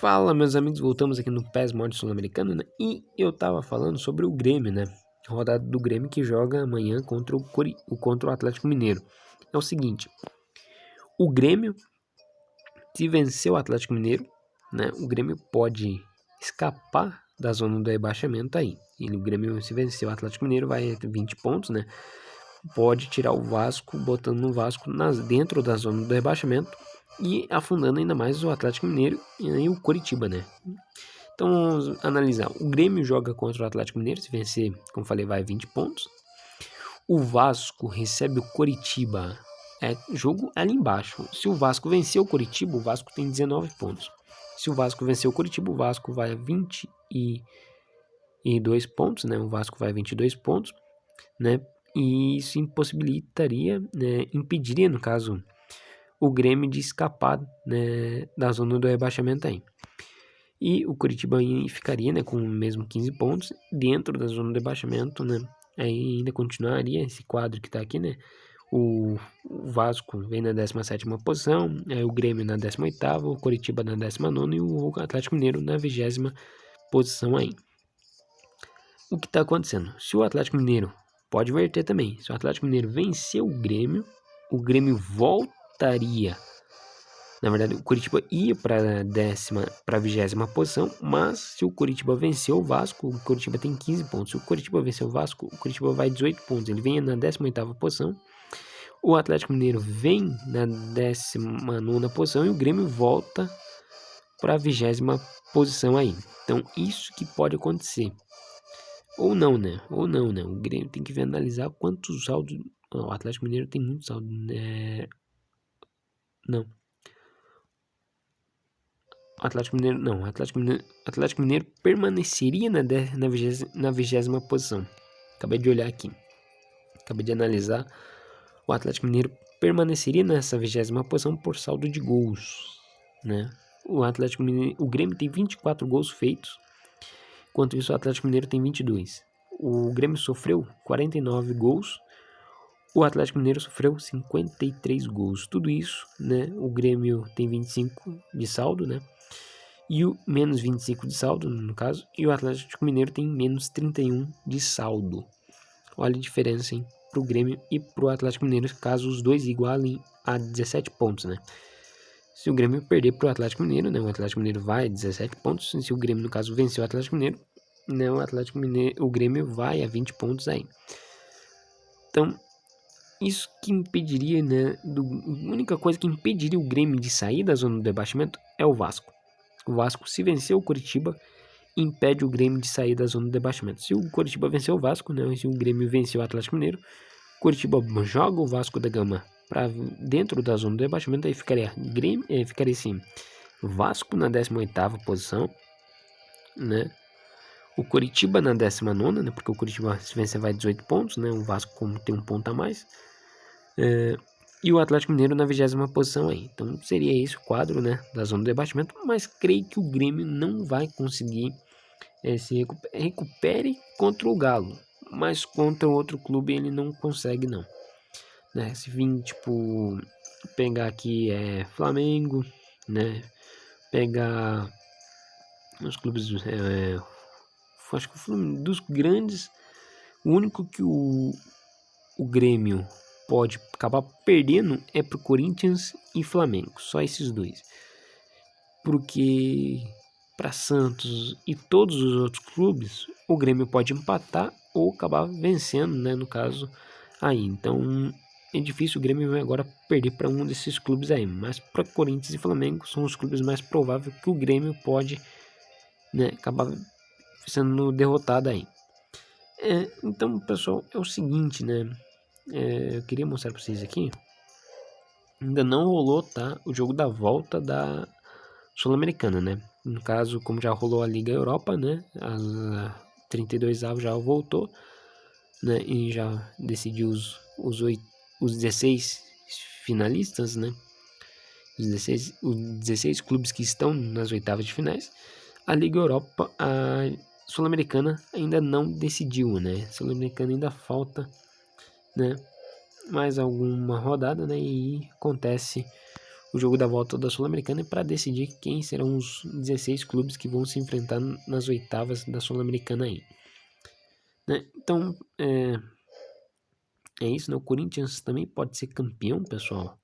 Fala, meus amigos, voltamos aqui no PES Mod Sul-Americano, né? E eu tava falando sobre o Grêmio, né? Rodada do Grêmio que joga amanhã contra o Atlético Mineiro. É o seguinte, o Grêmio, se vencer o Atlético Mineiro, né? O Grêmio pode escapar da zona do rebaixamento aí. O Grêmio, se vencer o Atlético Mineiro, vai ter 20 pontos, né? Pode tirar o Vasco, botando o Vasco dentro da zona do rebaixamento e afundando ainda mais o Atlético Mineiro e o Coritiba, né? Então vamos analisar. O Grêmio joga contra o Atlético Mineiro, se vencer, como falei, vai 20 pontos. O Vasco recebe o Coritiba, jogo ali embaixo. Se o Vasco vencer o Coritiba, o Vasco tem 19 pontos. Se o Vasco vencer o Coritiba, o Vasco vai a 22 pontos, né? O Vasco vai a 22 pontos, né? E isso impossibilitaria, né, impediria, no caso, o Grêmio de escapar, né, da zona do rebaixamento aí. E o Coritiba ficaria, né, com mesmo 15 pontos dentro da zona do rebaixamento, né? Aí ainda continuaria esse quadro que tá aqui, né? O Vasco vem na 17ª posição, o Grêmio na 18ª, o Coritiba na 19ª e o Atlético Mineiro na 20ª posição aí. O que tá acontecendo? Se o Atlético Mineiro pode inverter também. Se o Atlético Mineiro vencer o Grêmio voltaria. Na verdade, o Coritiba ia para a 20ª posição, mas se o Coritiba vencer o Vasco, o Coritiba tem 15 pontos. Se o Coritiba vencer o Vasco, o Coritiba vai 18 pontos. Ele vem na 18ª posição. O Atlético Mineiro vem na 19ª posição e o Grêmio volta para a 20ª posição aí. Então, isso que pode acontecer. Ou não, né? O Grêmio tem que analisar quantos saldos. O Atlético Mineiro tem muito saldo, né? Não. O Atlético Mineiro permaneceria na 20ª posição. Acabei de olhar aqui. Acabei de analisar. O Atlético Mineiro permaneceria nessa 20ª posição por saldo de gols, né? O Grêmio tem 24 gols feitos. Enquanto isso, o Atlético Mineiro tem 22. O Grêmio sofreu 49 gols. O Atlético Mineiro sofreu 53 gols. Tudo isso, né? O Grêmio tem 25 de saldo, né? E o menos 25 de saldo, no caso. E o Atlético Mineiro tem menos 31 de saldo. Olha a diferença, hein? Pro Grêmio e pro Atlético Mineiro, caso os dois igualem a 17 pontos, né? Se o Grêmio perder pro Atlético Mineiro, né? O Atlético Mineiro vai a 17 pontos. Se o Grêmio, no caso, vencer o Atlético Mineiro, né? O Grêmio vai a 20 pontos aí. Então, isso que impediria, né? A única coisa que impediria o Grêmio de sair da zona do rebaixamento é o Vasco. O Vasco, se vencer o Coritiba, impede o Grêmio de sair da zona do rebaixamento. Se o Coritiba vencer o Vasco, né? Se o Grêmio vencer o Atlético Mineiro, o Coritiba joga o Vasco da Gama para dentro da zona do rebaixamento, aí ficaria assim, Vasco na 18ª posição, né? O Coritiba na 19ª, né? Porque o Coritiba, se vencer, vai 18 pontos, né? O Vasco, como tem um ponto a mais. E o Atlético Mineiro na 20ª posição aí. Então seria esse o quadro, né, da zona do rebaixamento, mas creio que o Grêmio não vai conseguir se recupere contra o Galo, mas contra outro clube ele não consegue não, né? Se vir tipo pegar aqui Flamengo, né? Pegar os clubes acho que dos grandes, o único que o Grêmio pode acabar perdendo é pro Corinthians e Flamengo, só esses dois. Porque para Santos e todos os outros clubes, o Grêmio pode empatar ou acabar vencendo, né, no caso aí. Então, é difícil o Grêmio agora perder para um desses clubes aí, mas para Corinthians e Flamengo são os clubes mais prováveis que o Grêmio pode, né, acabar sendo derrotado aí. Então, pessoal, é o seguinte, né? Eu queria mostrar para vocês aqui. Ainda não rolou, tá? O jogo da volta da Sul-Americana, né? No caso, como já rolou a Liga Europa, né? As 32avos já voltou, né? E já decidiu os 16 finalistas, né? Os 16 clubes que estão nas oitavas de finais. A Liga Europa, a Sul-Americana ainda não decidiu, né? A Sul-Americana ainda falta, né? Mais alguma rodada, né? E acontece o jogo da volta da Sul-Americana é para decidir quem serão os 16 clubes que vão se enfrentar nas oitavas da Sul-Americana aí. Né? Então, é isso, né? O Corinthians também pode ser campeão, pessoal.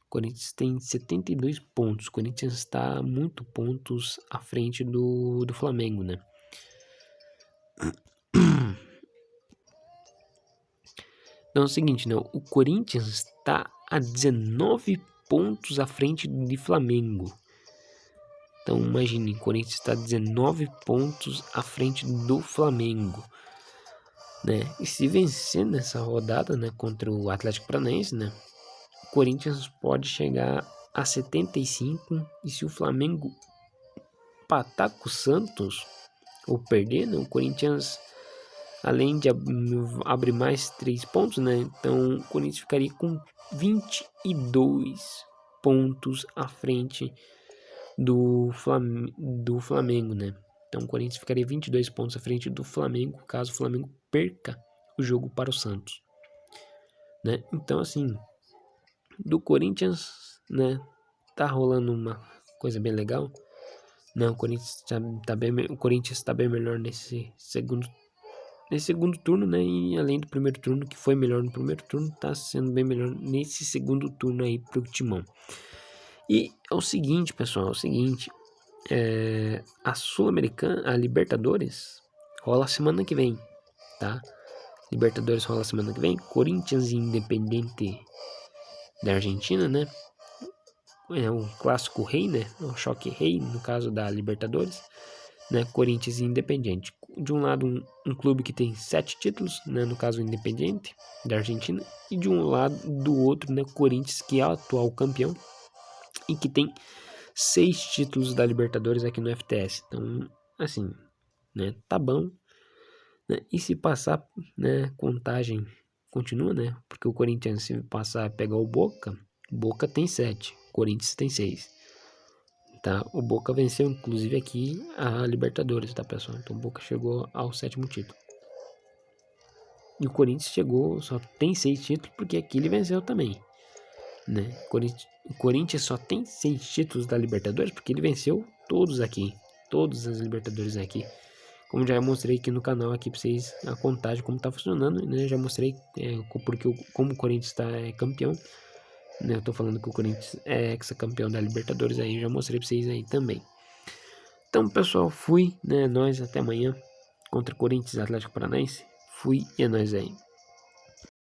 O Corinthians tem 72 pontos. O Corinthians está muito pontos à frente do Flamengo, né? Então é o seguinte, né? O Corinthians está a 19 pontos à frente de Flamengo. Então imagine, o Corinthians está 19 pontos à frente do Flamengo, né? E se vencer nessa rodada, né, contra o Atlético Paranaense, né, o Corinthians pode chegar a 75, e se o Flamengo empatar com o Santos ou perder, né, o Corinthians, além de abrir mais 3 pontos, né, então o Corinthians ficaria com 22 pontos à frente do Flamengo, né? Então o Corinthians ficaria 22 pontos à frente do Flamengo, caso o Flamengo perca o jogo para o Santos, né? Então assim, do Corinthians, né, tá rolando uma coisa bem legal. Não, o Corinthians tá bem melhor nesse segundo turno, né? E além do primeiro turno, que foi melhor no primeiro turno, tá sendo bem melhor nesse segundo turno aí pro Timão. E é o seguinte, pessoal, a Sul-Americana, a Libertadores, rola semana que vem, tá? Libertadores rola semana que vem. Corinthians e Independiente da Argentina, né? É um clássico rei, né? É um choque rei, no caso da Libertadores, né? Corinthians e Independiente. De um lado, um clube que tem 7 títulos, né? No caso, o Independiente da Argentina. E de um lado, do outro, né? Corinthians, que é o atual campeão e que tem 6 títulos da Libertadores aqui no FTS. Então, assim, né? Tá bom, né? E se passar, né? Contagem continua, né? Porque o Corinthians, se passar, pegar o Boca tem 7, Corinthians tem 6. Tá? O Boca venceu, inclusive, aqui a Libertadores, tá, pessoal? Então o Boca chegou ao 7º título. E o Corinthians chegou, só tem 6 títulos, porque aqui ele venceu também, né? O Corinthians só tem 6 títulos da Libertadores, porque ele venceu todos aqui. Todas as Libertadores aqui. Como já mostrei aqui no canal aqui pra vocês a contagem, como tá funcionando, né? Já mostrei como o Corinthians tá campeão, né? Eu tô falando que o Corinthians é ex-campeão da Libertadores aí, já mostrei pra vocês aí também. Então, pessoal, fui, né? Nós até amanhã contra Corinthians e Atlético Paranaense. Fui e é nóis aí.